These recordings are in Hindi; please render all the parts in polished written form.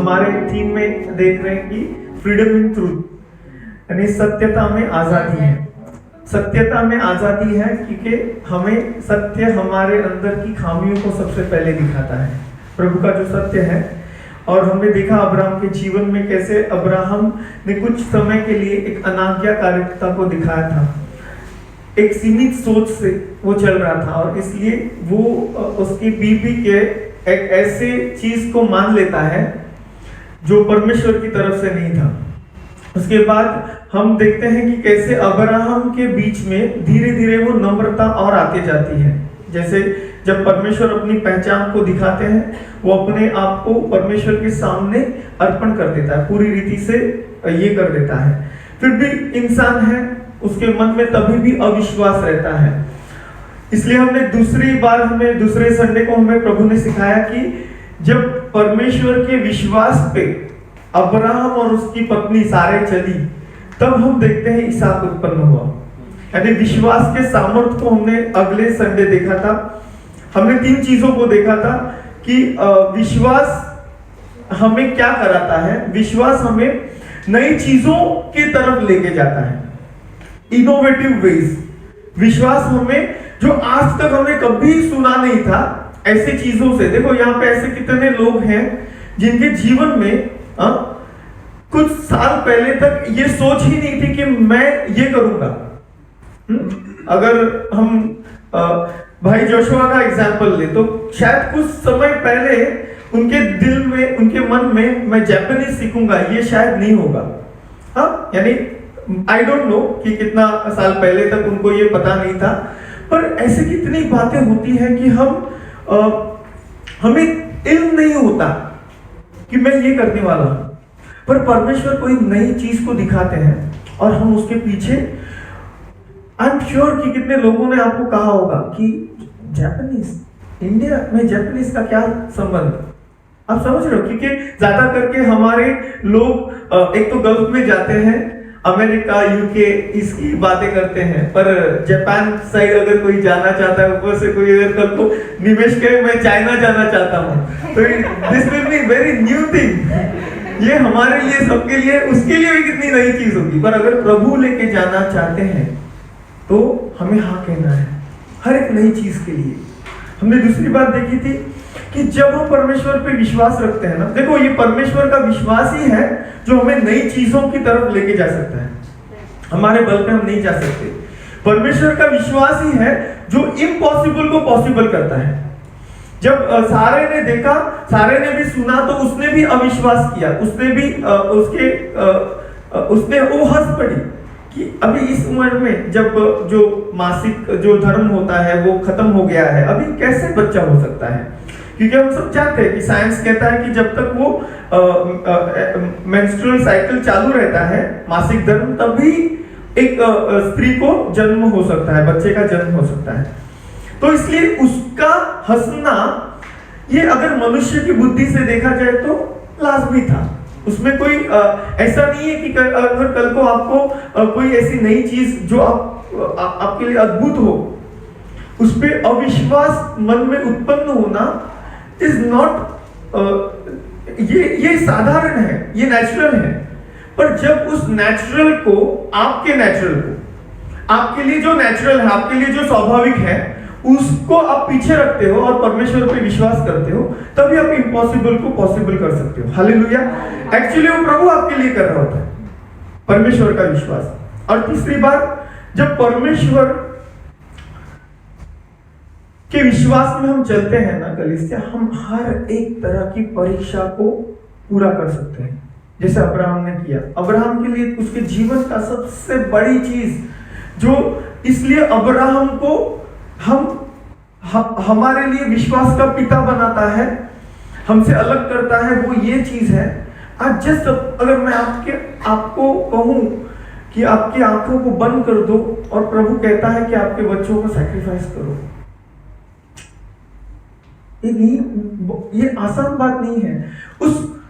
हमारे थीम में देख रहे हैं कि फ्रीडम इन ट्रूथ, यानी सत्यता में आजादी है। सत्यता में आजादी है क्योंकि हमें सत्य हमारे अंदर की खामियों को सबसे पहले दिखाता है, प्रभु का जो सत्य है। और हमने देखा अब्राहम के जीवन में कैसे अब्राहम ने कुछ समय के लिए एक अनाज्ञाकारिता को दिखाया था, एक सीमित सोच से वो चल रहा था, और इसलिए वो उसकी बीवी के एक ऐसे चीज को मान लेता है जो परमेश्वर की तरफ से नहीं था। उसके बाद हम देखते हैं कि कैसे अब्राहम के बीच में धीरे धीरे वो नम्रता और आती जाती है। जैसे जब परमेश्वर अपनी पहचान को दिखाते हैं, वो अपने आप को परमेश्वर के सामने अर्पण कर देता है, पूरी रीति से ये कर देता है। फिर भी इंसान है, उसके मन में तभी भी अविश्वास रहता है। इसलिए हमें दूसरे संडे को हमें प्रभु ने सिखाया कि जब परमेश्वर के विश्वास पे अब्राहम और उसकी पत्नी सारे चली, तब हम देखते हैं इसहाक उत्पन्न हुआ। यानी विश्वास के सामर्थ्य को हमने अगले संडे देखा था। हमने 3 चीजों को देखा था कि विश्वास हमें क्या कराता है। विश्वास हमें नई चीजों की तरफ लेके जाता है, इनोवेटिव वेज। विश्वास हमें जो आज तक हमें कभी सुना नहीं था, ऐसे चीजों से। देखो यहाँ पे ऐसे कितने लोग हैं जिनके जीवन में कुछ साल पहले तक ये सोच ही नहीं थी कि मैं ये करूंगा। अगर हम भाई जोशुआ का एग्जाम्पल ले तो शायद कुछ समय पहले उनके दिल में, उनके मन में मैं जापानीज सीखूंगा, ये शायद नहीं होगा। यानी आई डोंट नो कि कितना साल पहले तक उनको ये पता नहीं था। पर ऐसे कितनी बातें होती हैं कि हमें इल्म नहीं होता कि मैं ये करने वाला हूं, पर परमेश्वर कोई नई चीज को दिखाते हैं और हम उसके पीछे। आई एम श्योर कि कितने लोगों ने आपको कहा होगा कि जापानीज, इंडिया में जापानीज का क्या संबंध। आप समझ रहे हो, क्योंकि ज्यादा करके हमारे लोग एक तो गल्फ में जाते हैं, अमेरिका, यूके, इसकी बातें करते हैं, पर जापान साइड अगर कोई जाना चाहता है, ऊपर से कोई अगर कल को निवेश करे मैं चाइना जाना चाहता हूँ, तो this will be very new thing. ये हमारे लिए, सबके लिए, उसके लिए भी कितनी नई चीज होगी। पर अगर प्रभु लेके जाना चाहते हैं तो हमें हाँ कहना है हर एक नई चीज के लिए। हमने दूसरी बात देखी थी कि जब हम परमेश्वर पे विश्वास रखते हैं ना, देखो ये परमेश्वर का विश्वास ही है जो हमें नई चीजों की तरफ लेके जा सकता है। हमारे बल पे हम नहीं जा सकते। परमेश्वर का विश्वास ही है जो इम्पॉसिबल को पॉसिबल करता है। जब सारे ने देखा, सारे ने भी सुना, तो उसने भी अविश्वास किया, उसने भी उसने वो हंस पड़ी कि अभी इस उम्र में जब जो मासिक जो धर्म होता है वो खत्म हो गया है, अभी कैसे बच्चा हो सकता है। क्योंकि हम सब जानते हैं कि साइंस कहता है कि जब तक वो मेंस्ट्रुअल साइकिल चालू रहता है, मासिक धर्म, तभी एक स्त्री को जन्म हो सकता है, बच्चे का जन्म हो सकता है। तो इसलिए उसका हंसना, ये अगर मनुष्य की बुद्धि से देखा जाए तो लाजमी था। उसमें कोई ऐसा नहीं है कि अगर कल को आपको कोई ऐसी नई चीज जो आपके लिए अद्भुत हो, उस पे अविश्वास मन में उत्पन्न होना इज नॉट, ये साधारण है, ये नेचुरल है। पर जब उस नेचुरल को, आपके नेचुरल को, आपके लिए जो नेचुरल है, आपके लिए जो स्वाभाविक है, उसको आप पीछे रखते हो और परमेश्वर पे विश्वास करते हो, तभी आप इम्पॉसिबल को पॉसिबल कर सकते हो। हालेलुया। एक्चुअली वो प्रभु आपके लिए कर रहा होता है, परमेश्वर का विश्वास। और तीसरी बात, जब परमेश्वर के विश्वास में हम चलते हैं ना कलीसिया, हम हर एक तरह की परीक्षा को पूरा कर सकते हैं, जैसे अब्राहम ने किया। अब्राहम के लिए उसके जीवन का सबसे बड़ी चीज जो, इसलिए अब्राहम को हमारे लिए विश्वास का पिता बनाता है, हमसे अलग करता है, वो ये चीज है। आज जस्ट अगर मैं आपको कहूं कि आपकी आंखों को बंद कर दो और प्रभु कहता है कि आपके बच्चों को सैक्रिफाइस करो, ये आसान बात नहीं है।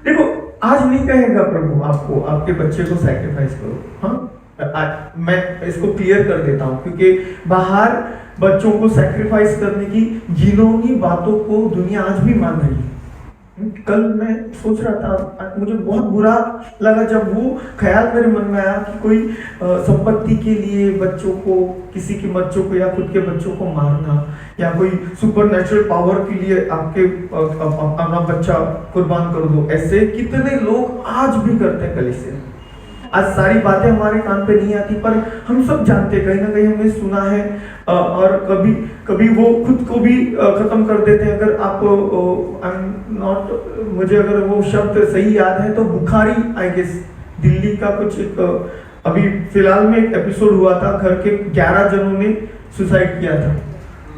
देखो, आज नहीं कहेगा प्रभु आपको आपके बच्चे को सैक्रिफाइस करो। हाँ, मैं इसको क्लियर कर देता हूं, क्योंकि बाहर बच्चों को सैक्रिफाइस करने की घिनौनी बातों को दुनिया आज भी मान रही है। कल मैं सोच रहा था, मुझे बहुत बुरा लगा जब वो ख्याल मेरे मन में आया कि कोई संपत्ति के लिए बच्चों को, किसी के बच्चों को या खुद के बच्चों को मारना, या कोई सुपर नेचुरल पावर के लिए आपके अपना बच्चा कुर्बान कर दो। ऐसे कितने लोग आज भी करते हैं कलीसिया। आज सारी बातें हमारे कान पे नहीं आती, पर हम सब जानते हैं, कहीं ना कहीं हमने सुना है, और कभी कभी वो खुद को भी खत्म कर देते हैं। अगर आप मुझे अगर वो शब्द सही याद है तो बुखारी, आई गेस दिल्ली का कुछ एक अभी फिलहाल में एक एपिसोड हुआ था, घर के 11 जनों ने सुसाइड किया था।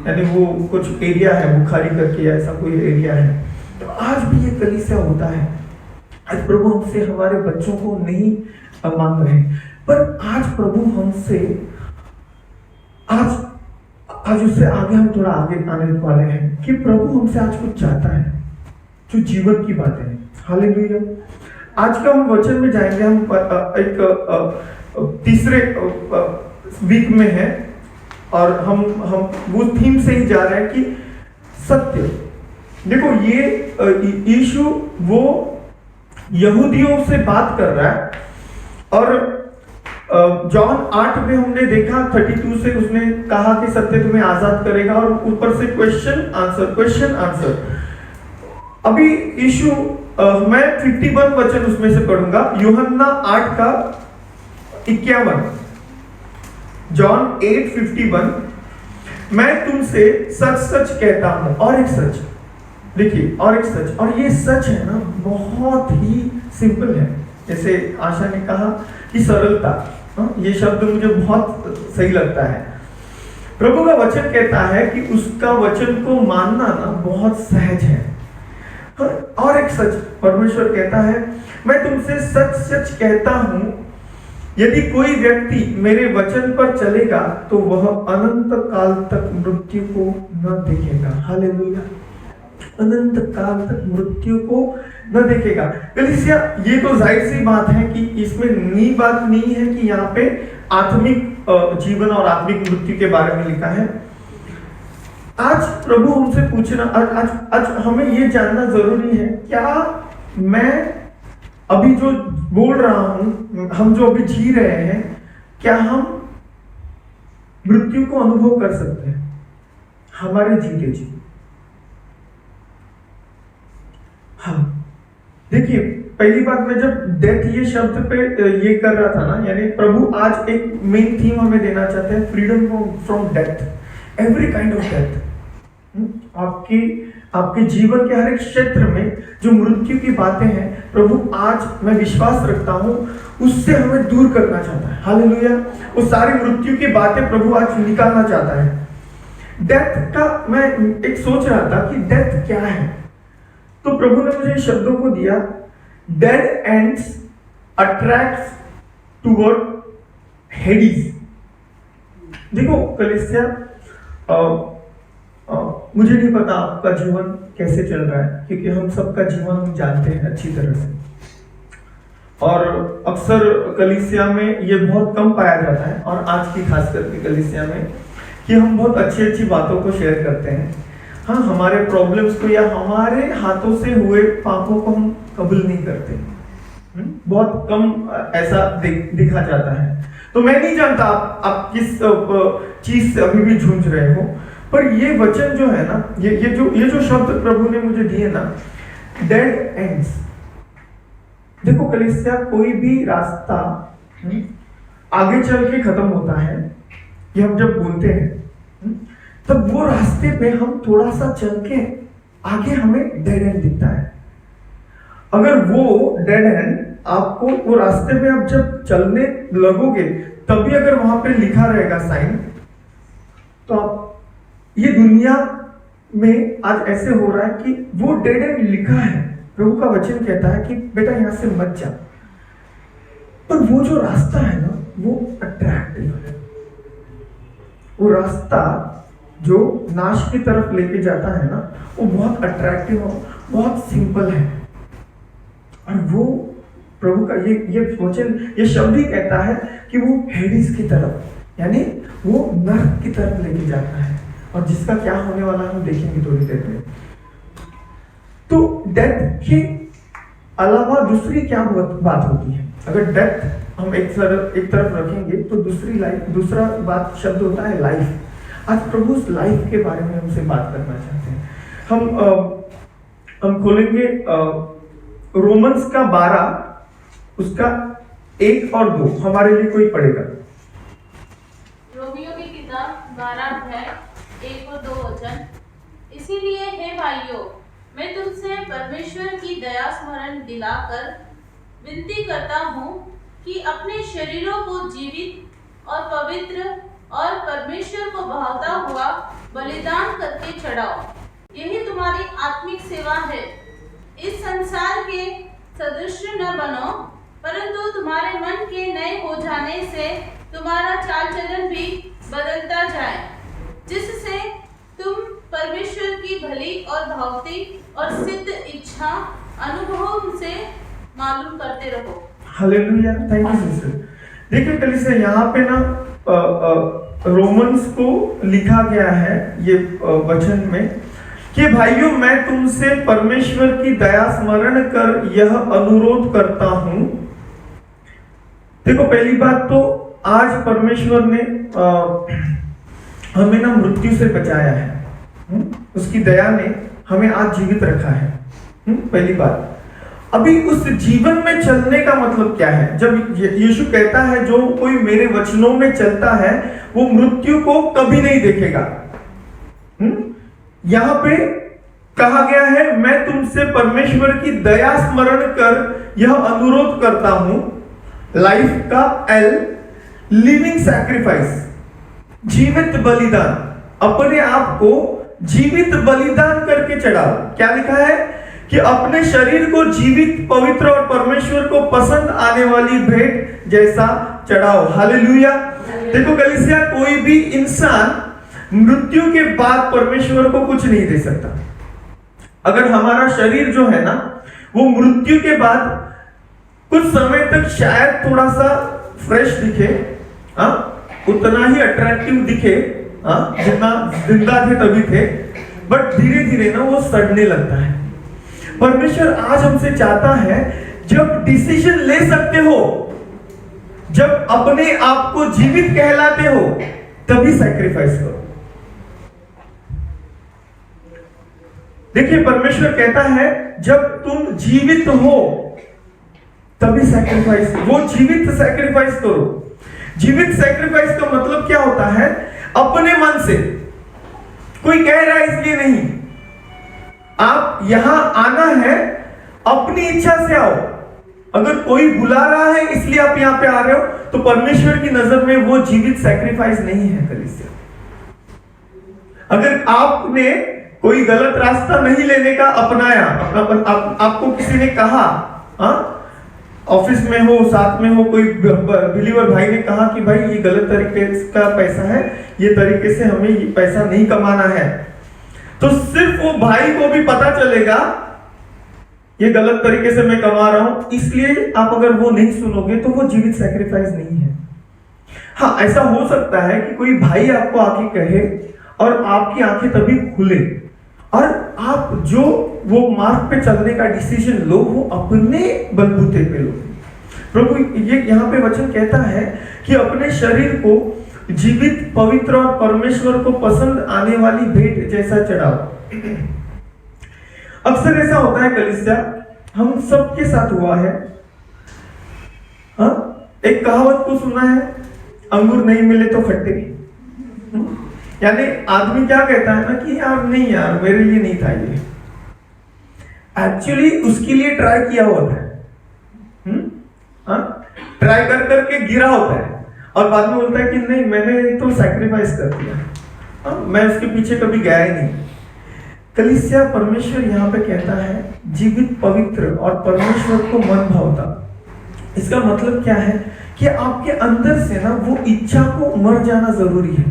यानी वो कुछ एरिया है बुखारी करके, ऐसा कोई एरिया है। तो आज भी ये कलीसिया होता है। आज प्रभु हमसे हमारे बच्चों को नहीं मांग रहे, पर आज प्रभु हमसे आज उससे आगे हम थोड़ा आगे आने वाले हैं कि प्रभु हमसे आज कुछ चाहता है जो जीवन की बातें हैं। हालेलुया। आज का हम वचन में जाएंगे, हम एक तीसरे वीक में है, और हम वो थीम से ही जा रहे हैं कि सत्य। देखो, ये यीशु वो यहूदियों से बात कर रहा है, और जॉन 8 में हमने देखा 32 से उसने कहा कि सत्य तुम्हें आजाद करेगा, और ऊपर से क्वेश्चन आंसर। अभी यीशु मैं 51 वचन उसमें से पढ़ूंगा, यूहन्ना 8 का 51, जॉन 8:51। मैं तुमसे सच सच कहता हूं, और एक सच, देखिए, और एक सच, और ये सच है ना बहुत ही सिंपल है। जैसे आशा ने कहा कि सरलता, ये शब्द मुझे बहुत सही लगता है। प्रभु का वचन कहता है कि उसका वचन को मानना ना बहुत सहज है। और एक सच, परमेश्वर कहता है, मैं तुमसे सच सच कहता हूं, यदि कोई व्यक्ति मेरे वचन पर चलेगा तो वह अनंत काल तक मृत्यु को न देखेगा। हालेलुया। अनंत काल तक मृत्यु को न देखेगा। कलीसिया, ये तो जाहिर सी बात है कि इसमें नई बात नहीं है कि यहाँ पे आत्मिक जीवन और आत्मिक मृत्यु के बारे में लिखा है। आज प्रभु हमसे पूछना, आज हमें ये जानना जरूरी है, क्या मैं अभी जो बोल रहा हूं, हम जो अभी जी रहे हैं, क्या हम मृत्यु को अनुभव कर सकते हैं हमारे जीते जी? हाँ, देखिए, पहली बात, मैं जब डेथ ये शब्द पे ये कर रहा था ना, यानी प्रभु आज एक मेन थीम हमें देना चाहते हैं, freedom from death, every kind of death. आपके जीवन के हर एक क्षेत्र में जो मृत्यु की बातें हैं, प्रभु आज मैं विश्वास रखता हूं उससे हमें दूर करना चाहता है। हालेलुया। वो सारी मृत्यु की बातें प्रभु आज निकालना चाहता है। डेथ का मैं एक सोच रहा था कि डेथ क्या है, तो प्रभु ने मुझे शब्दों को दिया, डेड एंड्स अट्रैक्ट्स टुवर्ड हेडिस। देखो कलीसिया, मुझे नहीं पता आपका जीवन कैसे चल रहा है, क्योंकि हम सबका जीवन हम जानते हैं अच्छी तरह से, और अक्सर कलीसिया में ये बहुत कम पाया जाता है, और आज की खास करके कलीसिया में, कि हम बहुत अच्छी बातों को शेयर करते हैं। हाँ, हमारे प्रॉब्लम्स को या हमारे हाथों से हुए पापों को हम कबूल नहीं करते, बहुत कम ऐसा दिखा जाता है। तो मैं नहीं जानता आप किस चीज से अभी भी जूझ रहे हो, पर ये वचन जो है ना, ये जो शब्द प्रभु ने मुझे दिए ना, डेड एंड्स। देखो कलीसिया, कोई भी रास्ता आगे चल के खत्म होता है, ये हम जब बोलते हैं, तब वो रास्ते पे हम थोड़ा सा चल के आगे हमें डेड एंड दिखता है। अगर वो डेड एंड आपको वो रास्ते में आप जब चलने लगोगे, तभी अगर वहां पे लिखा रहेगा साइन, तो आप, ये दुनिया में आज ऐसे हो रहा है कि वो डेड एंड लिखा है, प्रभु का वचन कहता है कि बेटा यहां से मत जा, पर वो जो रास्ता है ना, वो अट्रैक्टिव है। वो रास्ता जो नाश की तरफ लेके जाता है ना, वो बहुत अट्रैक्टिव और बहुत सिंपल है। और वो प्रभु का ये वचन, ये शब्द ही कहता है कि वो हेडिस की तरफ, यानी वो नरक की तरफ लेके जाता है, और जिसका क्या होने वाला हम देखेंगे थोड़ी देर में। तो डेथ के अलावा दूसरी क्या बात होती है? अगर डेथ हम एक तरफ रखेंगे तो दूसरा बात शब्द होता है लाइफ। आज प्रभु उस लाइफ के बारे में हमसे बात करना चाहते हैं। हम खोलेंगे रोमन्स का 12 उसका 1 और 2 हमारे लिए कोई पढ़ेगा। रोमियो की किताब 12 अध्याय 1 और 2 वचन। इसीलिए हे भाइयों, मैं तुमसे परमेश्वर की दया स्मरण दिलाकर विनती करता हूँ कि अपने शरीरों को जीवित और पवित्र और परमेश्वर को भावता हुआ बलिदान करके चढ़ाओ। यही तुम्हारी आत्मिक सेवा है। इस संसार के सदृश न बनो, परंतु तुम्हारे मन के नए हो जाने से तुम्हारा चाल चलन भी बदलता जाए, जिससे तुम परमेश्वर की भली और भावती और सिद्ध इच्छा अनुभव से मालूम करते रहो। Hallelujah, thank you sister. देखिए कलीसिया, यहाँ पे ना रोमन्स को लिखा गया है ये वचन में कि भाइयों, मैं तुमसे परमेश्वर की दया स्मरण कर यह अनुरोध करता हूं। देखो, पहली बात तो आज परमेश्वर ने हमें ना मृत्यु से बचाया है। उसकी दया ने हमें आज जीवित रखा है। पहली बात। अभी उस जीवन में चलने का मतलब क्या है? जब यीशु कहता है जो कोई मेरे वचनों में चलता है वो मृत्यु को कभी नहीं देखेगा। यहां पे कहा गया है, मैं तुमसे परमेश्वर की दया स्मरण कर यह अनुरोध करता हूं। लाइफ का एल, लिविंग सैक्रिफाइस, जीवित बलिदान। अपने आप को जीवित बलिदान करके चढ़ाओ। क्या लिखा है कि अपने शरीर को जीवित, पवित्र और परमेश्वर को पसंद आने वाली भेंट जैसा चढ़ाओ। हालेलुया। देखो कलीसिया, कोई भी इंसान मृत्यु के बाद परमेश्वर को कुछ नहीं दे सकता। अगर हमारा शरीर जो है ना वो मृत्यु के बाद कुछ समय तक शायद थोड़ा सा फ्रेश दिखे, उतना ही अट्रैक्टिव दिखे जितना जिंदा थे तभी थे, बट धीरे धीरे ना वो सड़ने लगता है। परमेश्वर आज हमसे चाहता है, जब डिसीजन ले सकते हो, जब अपने आप को जीवित कहलाते हो, तभी सैक्रिफाइस करो। देखिए, परमेश्वर कहता है जब तुम जीवित हो तभी सैक्रिफाइस, वो जीवित सैक्रिफाइस करो। जीवित सैक्रिफाइस का मतलब क्या होता है? अपने मन से, कोई कह रहा है इसलिए नहीं। आप यहां आना है, अपनी इच्छा से आओ। अगर कोई बुला रहा है इसलिए आप यहां पे आ रहे हो, तो परमेश्वर की नजर में वो जीवित सैक्रिफाइस नहीं है कलीसिया। अगर आपने कोई गलत रास्ता नहीं लेने का अपनाया, आपको किसी ने कहा, ऑफिस में हो, साथ में हो, कोई बिलीवर भाई ने कहा कि भाई ये गलत तरीके का पैसा है, ये तरीके से हमें ये पैसा नहीं कमाना है, तो सिर्फ वो भाई को भी पता चलेगा ये गलत तरीके से मैं कमा रहा हूं, इसलिए आप अगर वो नहीं सुनोगे तो वो जीवित सैक्रिफाइस नहीं है। हाँ, ऐसा हो सकता है कि कोई भाई आपको आके कहे और आपकी आंखें तभी खुले और आप जो वो मार्ग पे चलने का डिसीजन लो, वो अपने बलबूते पे लो। प्रभु ये यहाँ पे वचन कहता है कि अपने शरीर को जीवित, पवित्र और परमेश्वर को पसंद आने वाली भेंट जैसा चढ़ाओ। अक्सर ऐसा होता है कलीसिया, हम सबके साथ हुआ है। एक कहावत को सुना है, अंगूर नहीं मिले तो खट्टे। यानी आदमी क्या कहता है ना कि यार नहीं यार, मेरे लिए नहीं था ये। एक्चुअली उसके लिए ट्राई किया होता है, ट्राई कर करके गिरा होता है और बाद में बोलता है कि नहीं, मैंने तो सैक्रिफाइस कर दिया, मैं उसके पीछे कभी गया ही नहीं। कलीसिया, परमेश्वर यहाँ पे कहता है जीवित, पवित्र और परमेश्वर को मन भावता। इसका मतलब क्या है कि आपके अंदर से ना वो इच्छा को मर जाना जरूरी है।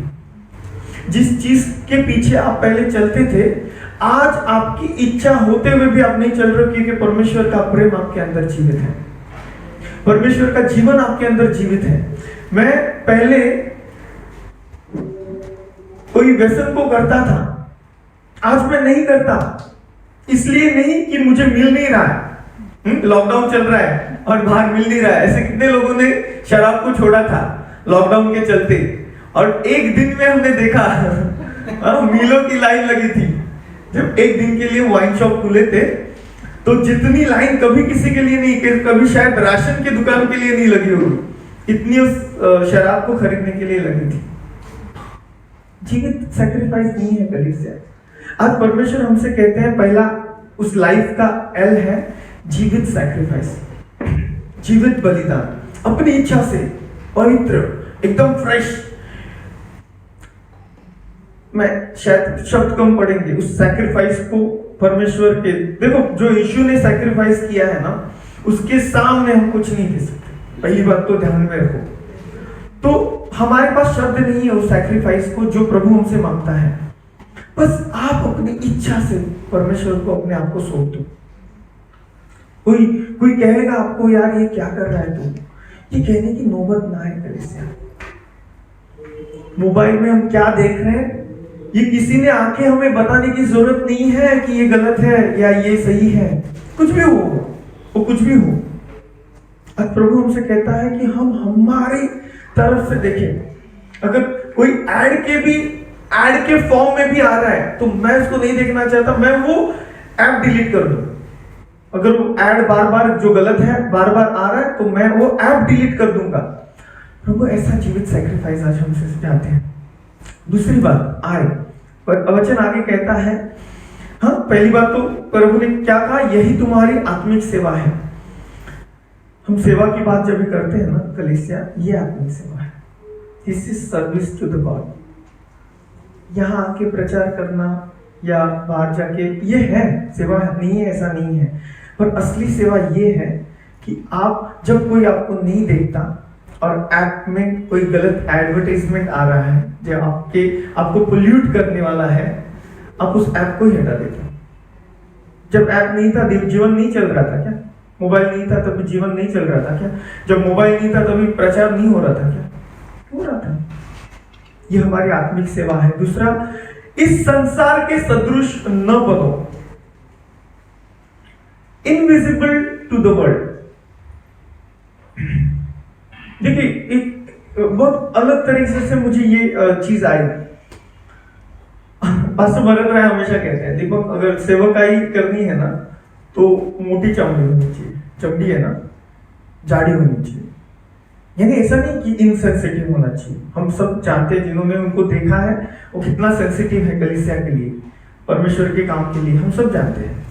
जिस चीज के पीछे आप पहले चलते थे, आज आपकी इच्छा होते हुए भी आप नहीं चल रहे, क्योंकि परमेश्वर का प्रेम आपके अंदर जीवित है, परमेश्वर का जीवन आपके अंदर जीवित है। मैं पहले कोई व्यसन को करता था, आज मैं नहीं करता। इसलिए नहीं कि मुझे मिल नहीं रहा है, लॉकडाउन चल रहा है और बाहर मिल नहीं रहा है। ऐसे कितने लोगों ने शराब को छोड़ा था लॉकडाउन के चलते, और एक दिन में हमने देखा मीलों की लाइन लगी थी। जब एक दिन के लिए वाइन शॉप खुले थे तो जितनी लाइन कभी किसी के लिए नहीं, कभी शायद राशन की दुकान के लिए नहीं लगी होगी, इतनी उस शराब को खरीदने के लिए लगी थी। जीवित सैक्रिफाइस नहीं है कलीसिया। आज परमेश्वर हमसे कहते हैं पहला उस लाइफ का एल है जीवित सैक्रिफाइस, जीवित बलिदान, अपनी इच्छा से पवित्र, एकदम फ्रेश। मैं शायद शब्द कम पढ़ेंगे उस सैक्रिफाइस को परमेश्वर के। देखो जो यीशु ने सैक्रिफाइस किया है ना, उसके सामने हम कुछ नहीं दे सकते। पहली बात तो ध्यान में रखो। तो हमारे पास शब्द नहीं है उस सैक्रिफाइस को जो प्रभु हमसे मांगता है। बस आप अपनी इच्छा से परमेश्वर को अपने आप को सौंप दो। कोई कहेगा आपको यार ये क्या कर रहा है तू, ये कहने की नौबत ना है कलीसिया। मोबाइल में हम क्या देख रहे हैं ये किसी ने आके हमें बताने की जरूरत नहीं है कि ये गलत है या ये सही है। कुछ भी हो वो कुछ भी हो, अब प्रभु हमसे कहता है कि हम हमारी तरफ से देखें। अगर कोई ऐड के फॉर्म में भी आ रहा है तो मैं उसको नहीं देखना चाहता, मैं वो ऐप डिलीट कर दूं। अगर वो ऐड बार बार जो गलत है बार बार आ रहा है तो मैं वो ऐप डिलीट कर दूंगा। प्रभु ऐसा जीवित सैक्रिफाइस आज हमसे चाहते हैं। दूसरी बात आए, पर वचन आगे कहता है, हाँ पहली बात तो प्रभु ने क्या कहा, यही तुम्हारी आत्मिक सेवा है। हम सेवा की बात जब भी करते हैं ना कलीसिया, ये आत्मिक सेवा है। This is service to the God. यहाँ आके प्रचार करना या बाहर जाके ये है सेवा, नहीं है ऐसा नहीं है, पर असली सेवा ये है कि आप जब कोई आपको नहीं देखता और ऐप में कोई गलत एडवर्टाइजमेंट आ रहा है जो आपको पोल्यूट करने वाला है, आप उस ऐप को ही हटा देते हो। जब ऐप नहीं था जीवन नहीं चल रहा था क्या? मोबाइल नहीं था तभी जीवन नहीं चल रहा था क्या? जब मोबाइल नहीं था तभी प्रचार नहीं हो रहा था क्या? हो रहा था। यह हमारी आत्मिक सेवा है। दूसरा, इस संसार के सदृश न बनो, इनविजिबल टू द वर्ल्ड। देखिए एक बहुत अलग तरीके से मुझे ये चीज आई। पास्टर भरत राय हमेशा कहते हैं, दीपक अगर सेवकाई करनी है ना तो मोटी चमड़ी होनी चाहिए। चमड़ी है ना, जाड़ी होनी चाहिए। यानी ऐसा नहीं कि इनसेंसिटिव होना चाहिए। हम सब जानते हैं, जिन्होंने उनको देखा है वो कितना सेंसिटिव है कलीसिया के लिए, परमेश्वर के काम के लिए, हम सब जानते हैं।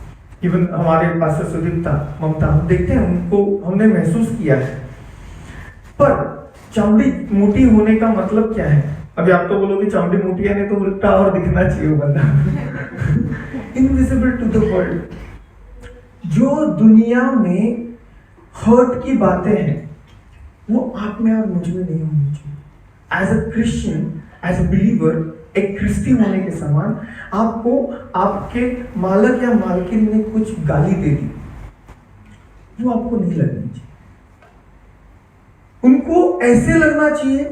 इवन हमारे पास्टर सुदीप्ता, ममता, हम देखते हैं उनको, हमने महसूस किया है। पर चमड़ी मोटी होने का मतलब क्या है? अभी आप तो बोलोगे चमड़ी मोटी है, नहीं तो उल्टा और दिखना चाहिए वो बंदा। Invisible to the world. जो दुनिया में हर्ट की बातें हैं वो आप में और मुझ में नहीं होनी चाहिए। As a Christian, as a believer, एक ख्रिस्ती होने के समान आपको आपके मालक या मालकिन ने कुछ गाली दे दी, वो आपको नहीं लगनी चाहिए। उनको ऐसे लगना चाहिए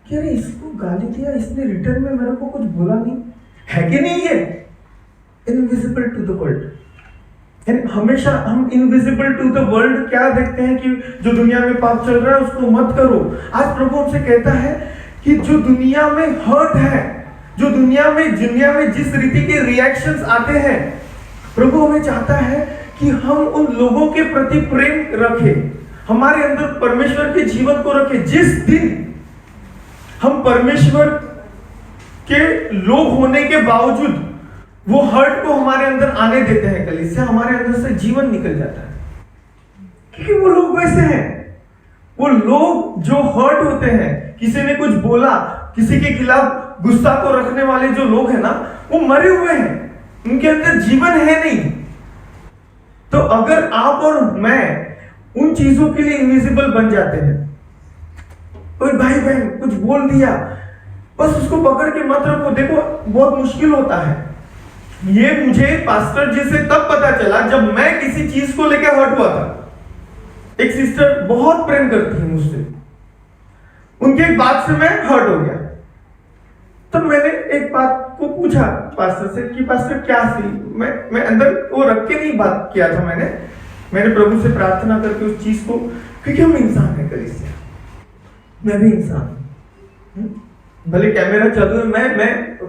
कि अरे इसको गाली दिया, इसने रिटर्न में मेरे को कुछ बोला नहीं, है कि नहीं? ये इनविजिबल टू द वर्ल्ड। हमेशा हम इनविजिबल टू द वर्ल्ड क्या देखते हैं कि जो दुनिया में पाप चल रहा है उसको मत करो। आज प्रभु हमसे कहता है कि जो दुनिया में हर्ट है, जो दुनिया में जिस रीति के रिएक्शंस आते हैं, प्रभु हमें चाहता है कि हम उन लोगों के प्रति प्रेम रखें, हमारे अंदर परमेश्वर के जीवन को रखें। जिस दिन हम परमेश्वर के लोग होने के बावजूद वो हर्ट को हमारे अंदर आने देते हैं कलीसिया, हमारे अंदर से जीवन निकल जाता है। क्योंकि वो लोग वैसे हैं, वो लोग जो हर्ट होते हैं, किसी ने कुछ बोला, किसी के खिलाफ गुस्सा को रखने वाले जो लोग हैं ना, वो मरे हुए हैं, उनके अंदर जीवन है नहीं। तो अगर आप और मैं उन चीजों के लिए इनविजिबल बन जाते हैं, कोई भाई बहन कुछ बोल दिया, बस उसको पकड़ के मत रखो। देखो बहुत मुश्किल होता है। ये मुझे पास्टर जी से तब पता चला जब मैं किसी चीज को लेकर हर्ट हुआ था। एक सिस्टर बहुत प्रेम करती है मुझसे, उनके एक बात से मैं हर्ट हो गया। तब मैंने एक बात को पूछा पास्टर से कि पास्टर क्या सी, मैं अंदर वो रख के नहीं बात किया था, मैंने प्रभु से प्रार्थना करके उस चीज को, क्योंकि हम इंसान है कलीसिया, मैं भी इंसान हूं। भले कैमरा चालू है,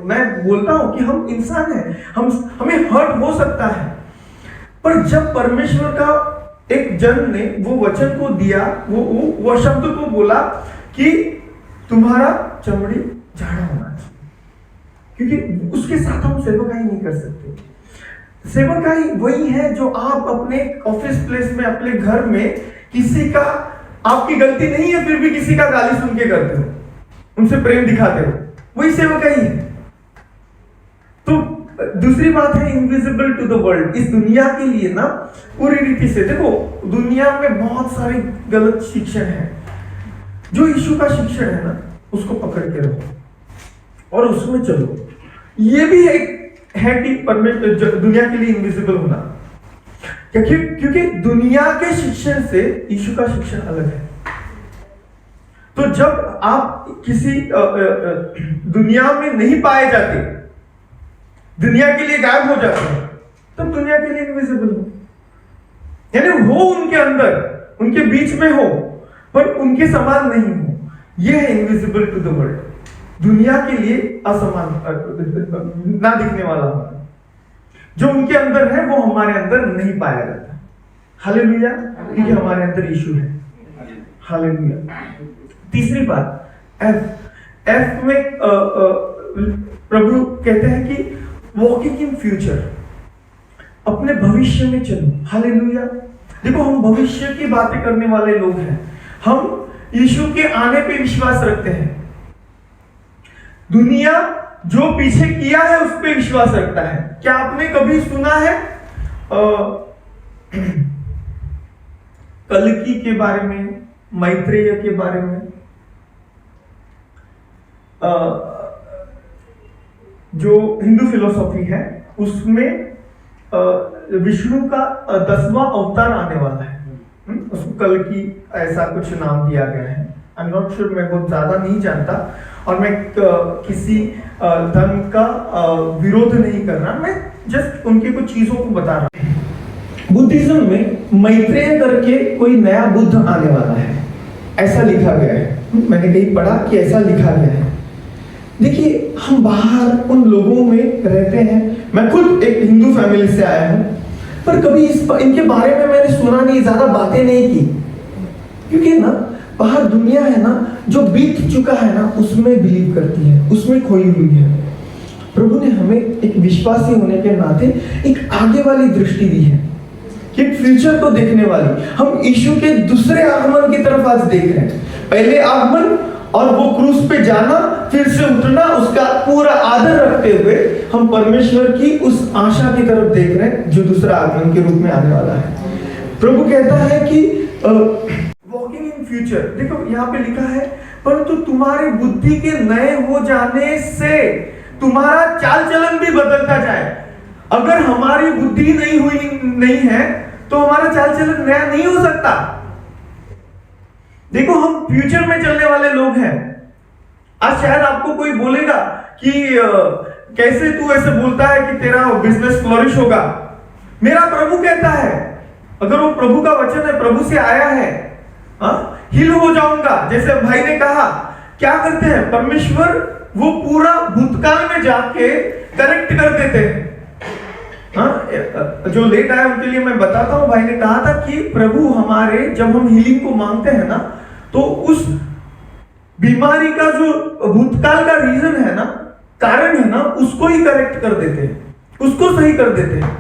मैं बोलता हूं कि हम इंसान हैं, हमें हर्ट हो सकता है। पर जब परमेश्वर का एक जन ने वो वचन को दिया, वो शब्द को बोला कि तुम्हारा चमड़ी झाड़ा होना चाहिए, क्योंकि उसके साथ हम सेवकाई नहीं कर सकते। सेवकाई वही है जो आप अपने ऑफिस प्लेस में, अपने घर में किसी का, आपकी गलती नहीं है फिर भी किसी का गाली सुन के करते हो, उनसे प्रेम दिखाते हो, वही सेवकाई है। तो दूसरी बात है इनविजिबल टू द वर्ल्ड, इस दुनिया के लिए ना पूरी रीति से देखो, दुनिया में बहुत सारे गलत शिक्षण है, जो यीशु का शिक्षण है ना उसको पकड़ के रखो और उसमें चलो। ये भी है कि परमेश्वर दुनिया के लिए इनविजिबल होना, क्योंकि दुनिया के शिक्षण से यीशु का शिक्षण अलग है। तो जब आप किसी दुनिया में नहीं पाए जाते, दुनिया के लिए गायब हो जाते हैं, तब दुनिया के लिए इनविजिबल हो, यानी हो उनके अंदर, उनके बीच में हो पर उनके समान नहीं हो। यह है इनविजिबल टू द वर्ल्ड, दुनिया के लिए असमान, ना दिखने वाला होना। जो उनके अंदर है वो हमारे अंदर नहीं पाया जाता। हालेलुया, क्योंकि हमारे अंदर यीशु है। हालेलुया। तीसरी बात एफ में प्रभु कहते हैं कि वॉकिंग इन फ्यूचर, अपने भविष्य में चलो। हालेलुया। देखो, हम भविष्य की बातें करने वाले लोग हैं, हम यीशु के आने पे विश्वास रखते हैं। दुनिया जो पीछे किया है उस पे विश्वास रखता है। क्या आपने कभी सुना है कल्कि के बारे में, मैत्रेय के बारे में? जो हिंदू फिलोसॉफी है उसमें विष्णु का 10वां अवतार आने वाला है, उसको कल्कि ऐसा कुछ नाम दिया गया है। आई एम नॉट श्योर, मैं बहुत ज्यादा नहीं जानता और मैं किसी धर्म का विरोध नहीं कर रहा, मैं जस्ट उनके कुछ चीजों को बता रहा हूं। बुद्धिज्म में मैत्रेय करके कोई नया बुद्ध आने वाला है, ऐसा लिखा गया है। मैंने कहीं पढ़ा कि ऐसा लिखा गया है। देखिए, हम बाहर उन लोगों में रहते हैं, मैं खुद एक हिंदू फैमिली से आया हूं, पर कभी इनके बारे में मैंने सुना नहीं, ज्यादा बातें नहीं की, क्योंकि ना बाहर दुनिया है ना जो बीत चुका है ना उसमें बिलीव करती है, उसमें खोई हुई है। प्रभु ने हमें एक विश्वासी होने के नाते एक आगे वाली दृष्टि दी है कि फ्यूचर को देखने वाली। हम यीशु के दूसरे आगमन की तरफ आज देख रहे हैं। पहले आगमन और वो क्रूस पे जाना, फिर से उठना, उसका पूरा आदर रखते हुए हम परमेश्वर की उस आशा की तरफ देख रहे हैं जो दूसरा आगमन के रूप में आने वाला है। प्रभु कहता है कि वॉकिंग इन फ्यूचर, देखो यहाँ पे लिखा है, परंतु तुम्हारी बुद्धि के नए हो जाने से तुम्हारा चाल चलन भी बदलता जाए। अगर हमारी बुद्धि नहीं है तो हमारा चाल चलन नया नहीं हो सकता। देखो, हम फ्यूचर में चलने वाले लोग हैं। आज शायद आपको कोई बोलेगा कि कैसे तू ऐसे बोलता है कि तेरा बिजनेस फ्लोरिश होगा। मेरा प्रभु कहता है, अगर वो प्रभु का वचन है, प्रभु से आया है, हिल हो जाऊंगा। जैसे भाई ने कहा, क्या करते हैं परमेश्वर, वो पूरा भूतकाल में जाके करेक्ट कर देते हैं। जो लेट आया उनके लिए मैं बताता हूं। भाई ने कहा था कि प्रभु हमारे, जब हम हीलिंग को मांगते हैं ना, तो उस बीमारी का जो भूतकाल का रीजन है ना, कारण है ना, उसको ही करेक्ट कर देते हैं, उसको सही कर देते हैं।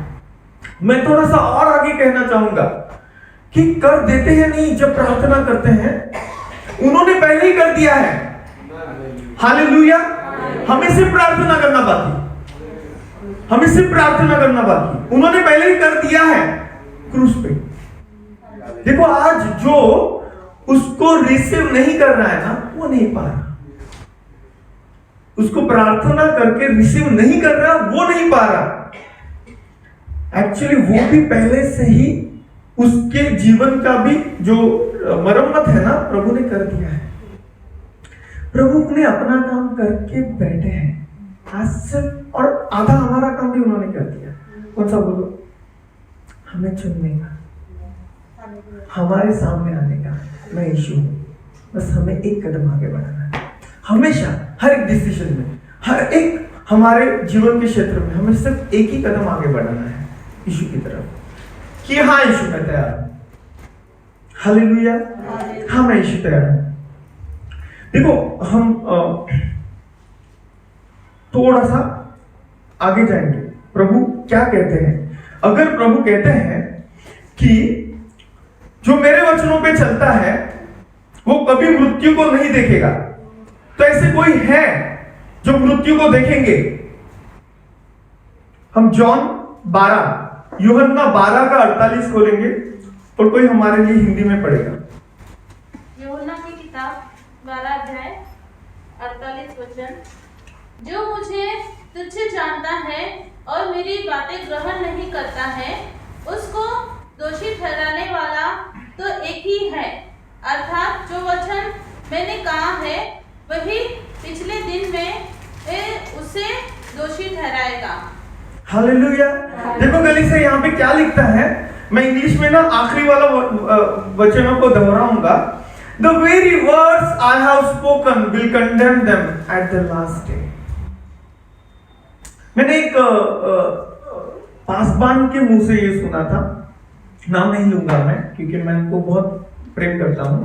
मैं थोड़ा सा और आगे कहना चाहूंगा कि कर देते हैं नहीं, जब प्रार्थना करते हैं उन्होंने पहले ही कर दिया है। हालेलुया। हमें सिर्फ प्रार्थना करना बाकी, हमें सिर्फ प्रार्थना करना बाकी, उन्होंने पहले ही कर दिया है क्रूस पे। देखो, आज जो उसको रिसीव नहीं कर रहा है ना, वो नहीं पा रहा, उसको प्रार्थना करके रिसीव नहीं कर रहा, वो नहीं पा रहा। एक्चुअली वो भी पहले से ही उसके जीवन का भी जो मरम्मत है ना, प्रभु ने कर दिया है। प्रभु ने अपना काम करके बैठे हैं। आज सिर्फ और आधा हमारा काम भी उन्होंने कर दिया। कौन सा बोलो? हमें चुनने का, हमारे सामने आने का। मैं यीशु हूँ, बस हमें एक कदम आगे बढ़ाना है। हमेशा हर एक डिसीजन में, हर एक हमारे जीवन के क्षेत्र में हमें सिर्फ एक ही कदम आगे बढ़ाना है यीशु की तरफ कि हाँ यीशु मैं तैयार हूँ। हालेलुया, हाँ मैं यीशु तैयार हूँ। देखो हम थोड़ा सा आगे जाएंगे। प्रभु क्या कहते हैं? अगर प्रभु कहते हैं कि जो मेरे वचनों पे चलता है वो कभी मृत्यु को नहीं देखेगा, तो ऐसे कोई है जो मृत्यु को देखेंगे? हम जॉन 12 यूहन्ना 12 का 48 खोलेंगे और कोई हमारे लिए हिंदी में पढ़ेगा। यूहन्ना की किताब 12 अध्याय 48 वचन। जो मुझे तुच्छ जानता है और मेरी बातें ग्रहण नहीं करता है, उसको दोषी ठहराने वाला तो एक ही है, अर्थात जो वचन मैंने कहा है वही पिछले दिन में उसे दोषी ठहराएगा। हालेलुया। देखो गली से यहाँ पे क्या लिखता है, मैं इंग्लिश में ना आखिरी वाला वचनों को दोहराऊंगा। The very words I have spoken will condemn them at the last day. मैंने एक पासबान के मुंह से ये सुना था, नाम नहीं लूंगा मैं क्योंकि मैं उनको बहुत प्रेम करता हूँ।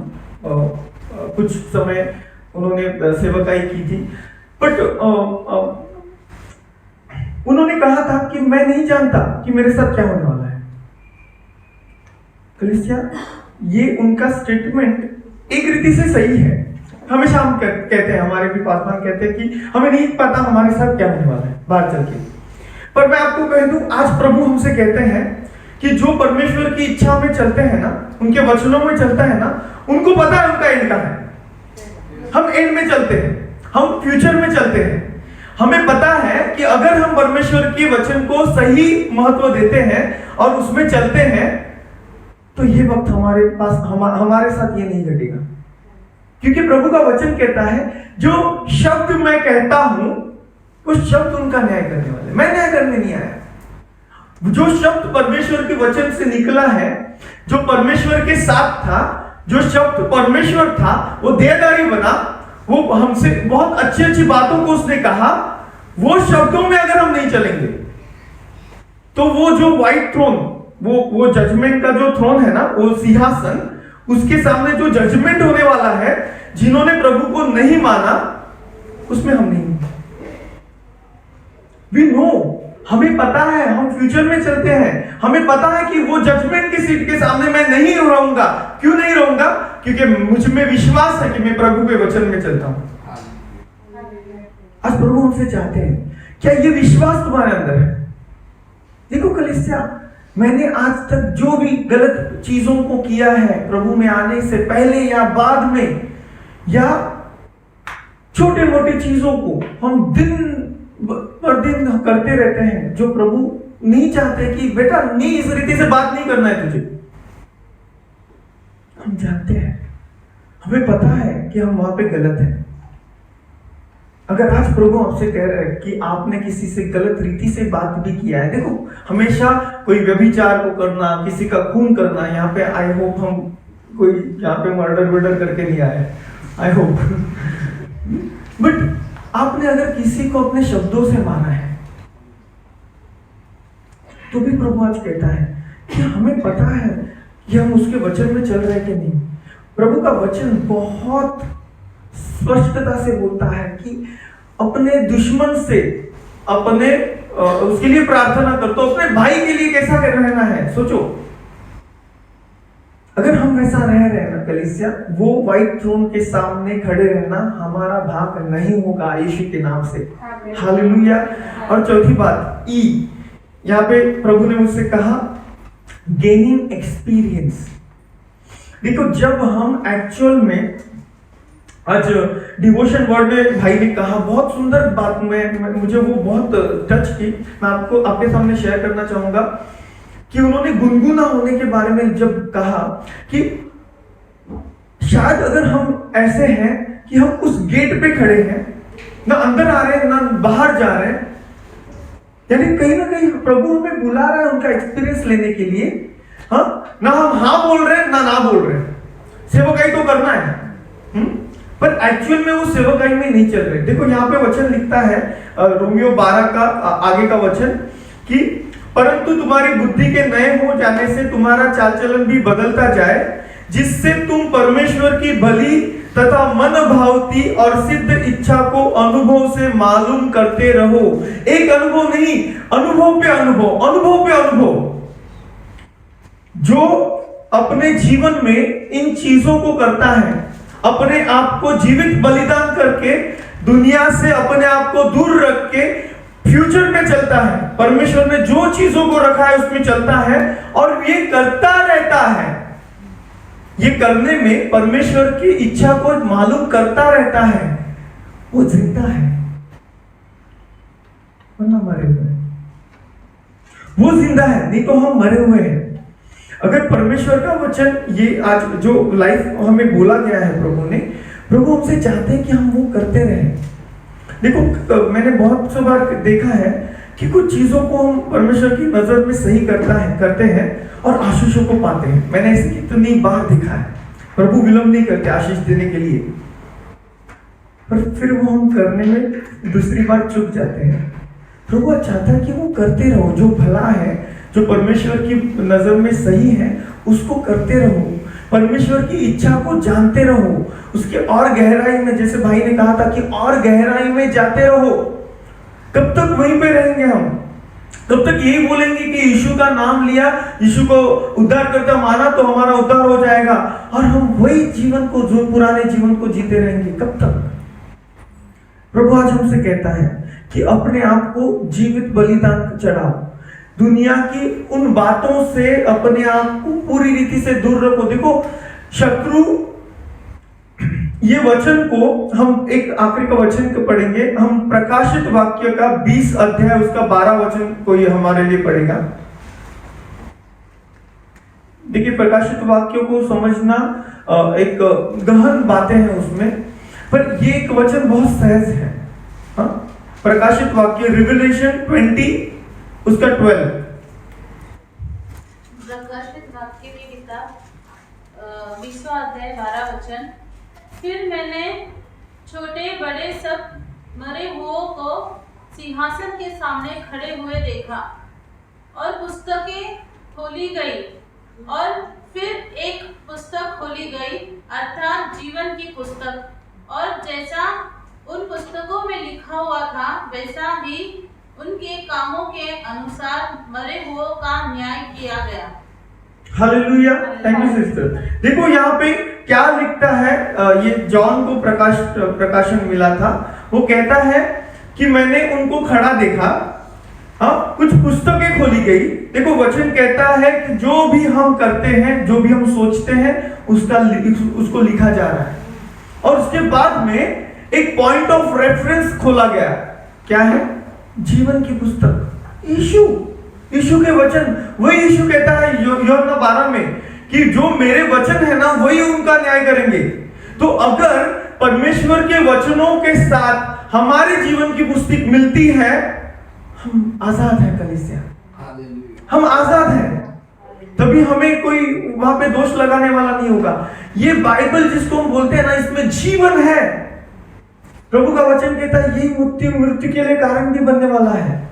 कुछ समय उन्होंने सेवकाई की थी, बट उन्होंने कहा था कि मैं नहीं जानता कि मेरे साथ क्या होने वाला है। कलीसिया, ये उनका स्टेटमेंट एक रीति से सही है। हमेशा हम कहते हैं, हमारे भी पासवान कहते हैं कि हमें नहीं पता हमारे साथ क्या होने वाला है बाहर चल के। पर मैं आपको कह दूं, आज प्रभु हमसे कहते हैं कि जो परमेश्वर की इच्छा में चलते हैं ना, उनके वचनों में चलता है ना, उनको पता है उनका एंड कहाँ है। हम एंड में चलते हैं, हम फ्यूचर में चलते हैं। हमें पता है कि अगर हम परमेश्वर के वचन को सही महत्व देते हैं और उसमें चलते हैं, तो ये वक्त हमारे पास हमारे साथ ये नहीं घटेगा, क्योंकि प्रभु का वचन कहता है जो शब्द मैं कहता हूं उस शब्द उनका न्याय करने वाले। मैं न्याय करने नहीं आया। जो शब्द परमेश्वर के वचन से निकला है, जो परमेश्वर के साथ था, जो शब्द परमेश्वर था, वो देहधारी बना, वो हमसे बहुत अच्छी अच्छी बातों को उसने कहा। वो शब्दों में अगर हम नहीं चलेंगे तो वो जो व्हाइट थ्रोन, वो जजमेंट का जो थ्रोन है ना, वो सिंहासन, उसके सामने जो जजमेंट होने वाला है, जिन्होंने प्रभु को नहीं माना, उसमें हम नहीं। वी नो, हमें पता है, हम फ्यूचर में चलते हैं, हमें पता है कि वो जजमेंट की सीट के सामने मैं नहीं रहूंगा। क्यों नहीं रहूंगा? क्योंकि मुझ में विश्वास है कि मैं प्रभु के वचन में चलता हूं। आज प्रभु हमसे चाहते हैं, क्या ये विश्वास तुम्हारे अंदर है? देखो कलीसिया, मैंने आज तक जो भी गलत चीजों को किया है, प्रभु में आने से पहले या बाद में, या छोटे मोटे चीजों को हम दिन पर दिन करते रहते हैं, जो प्रभु नहीं चाहते कि बेटा नहीं, इस रीति से बात नहीं करना है तुझे। हम जानते हैं, हमें पता है कि हम वहां पे गलत हैं। अगर आज प्रभु आपसे कह रहे हैं कि आपने किसी से गलत रीति से बात भी किया है, देखो हमेशा कोई व्यभिचार को करना, किसी का खून करना, यहाँ पे आई होप हम कोई यहाँ पे मर्डर करके नहीं आए, आई होप। बट आपने अगर किसी को अपने शब्दों से मारा है, तो भी प्रभु आज कहता है कि हमें पता है कि हम उसके वचन में चल रहे कि नहीं। प्रभु का वचन बहुत स्पष्टता से बोलता है कि अपने दुश्मन से उसके लिए प्रार्थना कर, तो अपने भाई के लिए कैसा रहना है सोचो। अगर हम वैसा रह रहे ना कलीसिया, वो व्हाइट थ्रोन के सामने खड़े रहना हमारा भाग नहीं होगा यीशु के नाम से। हालेलुया। और चौथी बात, ई, यहाँ पे प्रभु ने मुझसे कहा गेनिंग एक्सपीरियंस। देखो जब हम एक्चुअल में, आज डिवोशन वर्ड में भाई ने कहा बहुत सुंदर बात, मुझे वो बहुत टच की, मैं आपको आपके सामने शेयर करना चाहूंगा कि उन्होंने गुनगुना होने के बारे में जब कहा कि शायद अगर हम ऐसे हैं कि हम उस गेट पे खड़े हैं, ना अंदर आ रहे हैं ना बाहर जा रहे हैं, यानी कहीं ना कहीं प्रभु हमें बुला रहा है उनका एक्सपीरियंस लेने के लिए। हाँ, ना हम हाँ बोल रहे हैं ना बोल रहे हैं, सेवकाई तो करना है, पर एक्चुअल में वो सेवकाई में नहीं चल रहे। देखो यहाँ पे वचन लिखता है रोमियो 12 का आगे का वचन कि परंतु तुम्हारी बुद्धि के नए हो जाने से तुम्हारा चाल चलन भी बदलता जाए, जिससे तुम परमेश्वर की भली तथा मन भावती और सिद्ध इच्छा को अनुभव से मालूम करते रहो। एक अनुभव नहीं, अनुभव पे अनुभव, अनुभव पे अनुभव। जो अपने जीवन में इन चीजों को करता है, अपने आप को जीवित बलिदान करके दुनिया से अपने आप को दूर रख के फ्यूचर में चलता है, परमेश्वर ने जो चीजों को रखा है उसमें चलता है और ये करता रहता है, ये करने में परमेश्वर की इच्छा को मालूम करता रहता है, वो जिंदा है, वरना मरे हुए। वो जिंदा है, नहीं तो हम मरे हुए हैं। अगर परमेश्वर का वचन ये आज जो लाइफ हमें बोला गया है प्रभु हमसे चाहते हैं कि हम वो करते रहें। देखो मैंने बहुत सी बार देखा है कि कुछ चीजों को हम परमेश्वर की नजर में सही करते हैं और आशीषों को पाते हैं। मैंने ऐसे कितनी बार देखा है, प्रभु विलंब नहीं करते आशीष देने के लिए, पर फिर वो हम करने में दूसरी बार चुक जाते हैं। प्रभु चाहता है कि वो करते रहो, जो भला है, जो परमेश्वर की नजर में सही है, उसको करते रहो, परमेश्वर की इच्छा को जानते रहो, उसके और गहराई में, जैसे भाई ने कहा था कि और गहराई में जाते रहो। कब तक वहीं पे रहेंगे हम? कब तक यही बोलेंगे कि यीशु का नाम लिया, यीशु को उद्धार करता माना तो हमारा उद्धार हो जाएगा, और हम वही जीवन को, जो पुराने जीवन को जीते रहेंगे? कब तक? प्रभु आज हमसे कहता है कि अपने आप को जीवित बलिदान चढ़ाओ, दुनिया की उन बातों से अपने आप को पूरी रीति से दूर रखो। देखो शत्रु, ये वचन को हम एक आखिरी का वचन को पढ़ेंगे, हम प्रकाशित वाक्य का 20 अध्याय उसका 12 वचन को ये हमारे लिए पढ़ेगा। देखिए प्रकाशित वाक्यों को समझना एक गहन बातें हैं उसमें, पर ये एक वचन बहुत सहज है। हाँ? प्रकाशित वाक्य रिविलेशन 20 उसका 12। प्रकाशित वाक्य की किताब 20वां अध्याय 12 वचन। फिर मैंने छोटे बड़े सब मरे हुओं को सिंहासन के सामने खड़े हुए देखा, और पुस्तकें खोली गई, और फिर एक पुस्तक खोली गई, अर्थात जीवन की पुस्तक, और जैसा उन पुस्तकों में लिखा हुआ था वैसा ही उनके कामों के अनुसार मरे हुओं का न्याय किया गया। Hallelujah, thank you sister. देखो यहाँ पे क्या लिखता है, ये जॉन को प्रकाशन मिला था, वो कहता है कि मैंने उनको खड़ा देखा, कुछ पुस्तकें खोली गई। देखो वचन कहता है कि जो भी हम करते हैं, जो भी हम सोचते हैं, उसको लिखा जा रहा है, और उसके बाद में एक पॉइंट ऑफ रेफरेंस खोला गया। क्या है? जीवन की पुस्तक, यीशु के वचन। वही यीशु कहता है यूहन्ना 12 में कि जो मेरे वचन है ना, वही उनका न्याय करेंगे। तो अगर परमेश्वर के वचनों के साथ हमारे जीवन की पुस्तक मिलती है, हम आजाद हैं कलीसिया, हम आजाद हैं। तभी हमें कोई वहां पे दोष लगाने वाला नहीं होगा। ये बाइबल जिसको हम बोलते हैं ना, इसमें जीवन है। प्रभु का वचन कहता है यही मृत्यु के लिए कारण भी बनने वाला है,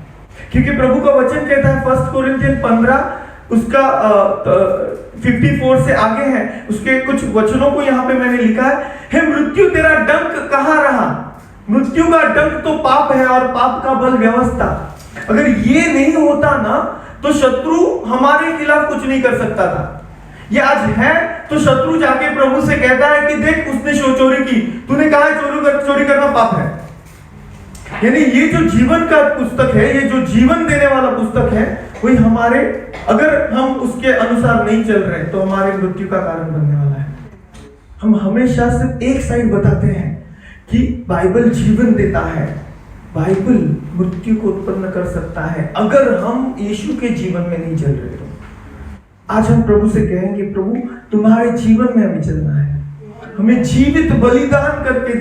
क्योंकि प्रभु का वचन कहता है 1 कोरिन्थियन 15 उसका 54 से आगे है, उसके कुछ वचनों को यहाँ पे मैंने लिखा है, हे मृत्यु तेरा डंक कहाँ रहा? मृत्यु का डंक तो पाप है, और पाप का बल व्यवस्था। अगर ये नहीं होता ना, तो शत्रु हमारे खिलाफ कुछ नहीं कर सकता था। ये आज है तो शत्रु जाके प्रभु से कहता है कि देख उसने चोरी की, तूने कहा चोरी करना पाप है। यानी ये जो जीवन का पुस्तक है, ये जो जीवन देने वाला पुस्तक है, वही हमारे, अगर हम उसके अनुसार नहीं चल रहे तो हमारे मृत्यु का कारण बनने वाला है। हम हमेशा सिर्फ एक साइड बताते हैं कि बाइबल जीवन देता है, बाइबल मृत्यु को उत्पन्न कर सकता है, अगर हम यीशु के जीवन में नहीं चल रहे तो। आज हम प्रभु से कहेंगे प्रभु तुम्हारे जीवन में हमें चलना है, हमें जीवित बलिदान करके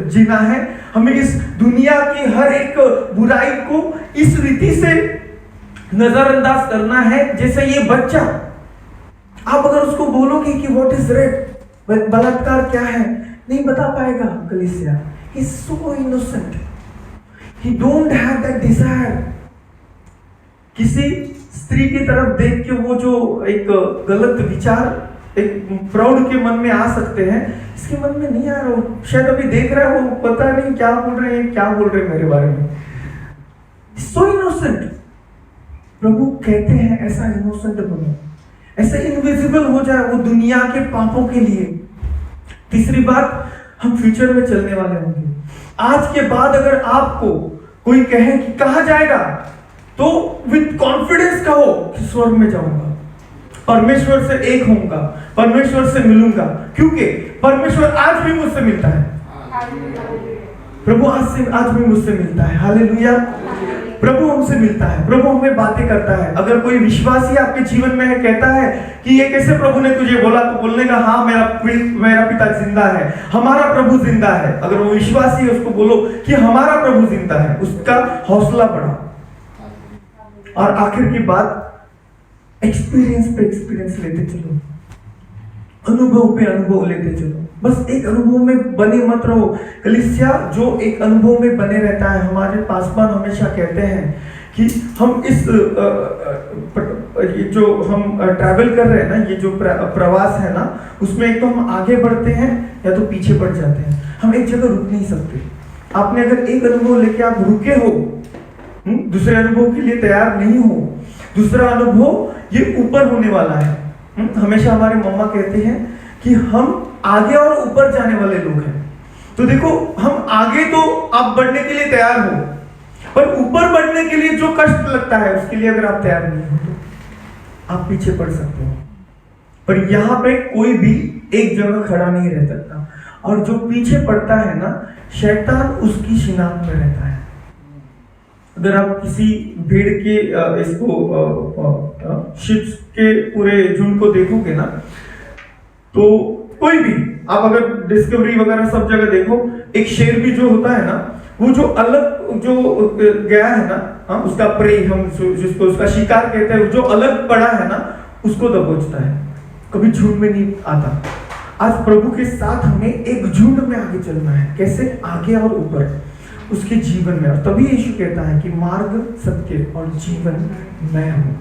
जीना है। हमें इस दुनिया की हर एक बुराई को इस रीति से नजरअंदाज करना है जैसे ये बच्चा, आप अगर उसको बोलोगे कि व्हाट इज रेप, बलात्कार क्या है, नहीं बता पाएगा। कलीसिया, he is so innocent, he don't have that desire. किसी स्त्री की तरफ देख के वो जो एक गलत विचार एक प्रौढ़ के मन में आ सकते हैं, इसके मन में नहीं आ रहा। वो शायद अभी देख रहा है, वो पता नहीं क्या बोल रहे हैं, क्या बोल रहे हैं मेरे बारे में। So innocent. प्रभु कहते हैं ऐसा इनोसेंट बनो, ऐसे इनविजिबल हो जाए वो दुनिया के पापों के लिए। तीसरी बात, हम फ्यूचर में चलने वाले होंगे। आज के बाद अगर आपको कोई कहे कि कहाँ जाएगा, तो विद कॉन्फिडेंस कहो कि स्वर्ग में जाऊंगा, परमेश्वर से एक होऊंगा, परमेश्वर से मिलूंगा, क्योंकि परमेश्वर आज भी मुझसे मिलता है। प्रभु आज भी मुझसे मिलता है। हालेलुया। प्रभु हमसे मिलता है, प्रभु हमें बातें करता है। अगर कोई विश्वासी आपके जीवन में है, कहता है कि ये कैसे प्रभु ने तुझे बोला, तो बोलने का हाँ, मेरा पिता जिंदा है, हमारा प्रभु जिंदा है। अगर वो विश्वासी है, उसको बोलो कि हमारा प्रभु जिंदा है, उसका हौसला बढ़ा। और आखिर की बात, एक्सपीरियंस पे एक्सपीरियंस लेते चलो, अनुभव पे अनुभव लेते चलो। बस एक अनुभव में बने मत रहो। कलीसिया, जो एक अनुभव में बने रहता है, हमारे पासवान हमेशा कहते हैं कि हम इस जो हम ट्रैवल कर रहे हैं ना, ये जो प्रवास है ना, उसमें एक तो हम आगे बढ़ते हैं या तो पीछे बढ़ जाते हैं। हम एक जगह रुक नहीं सकते। आपने अगर एक अनुभव लेके आप रुके हो, दूसरे अनुभव के लिए तैयार नहीं हो, दूसरा अनुभव ये ऊपर होने वाला है। हमेशा हमारे मम्मा कहते हैं कि हम आगे और ऊपर जाने वाले लोग हैं। तो देखो, हम आगे तो आप बढ़ने के लिए तैयार हो, पर ऊपर बढ़ने के लिए जो कष्ट लगता है, उसके लिए अगर आप तैयार नहीं हो तो आप पीछे पड़ सकते हो। पर यहाँ पे कोई भी एक जगह खड़ा नहीं रह सकता, और जो पीछे पड़ता है ना, शैतान उसकी शिनाख्त में रहता है। अगर आप किसी भीड़ के शिप्स के पूरे झुंड को देखोगे ना, तो कोई भी आप अगर डिस्कवरी वगैरह सब जगह देखो, एक शेर भी जो होता है ना, वो जो अलग जो गया है ना, उसका प्रे, हम जिसको उसका शिकार कहते हैं, जो अलग पड़ा है ना, उसको दबोचता है, कभी झुंड में नहीं आता। आज प्रभु के साथ हमें एक झुंड में आगे चलना है। कैसे? आगे और ऊपर उसके जीवन में। और तभी यीशु कहता है कि मार्ग, सत्य और जीवन मैं हूं।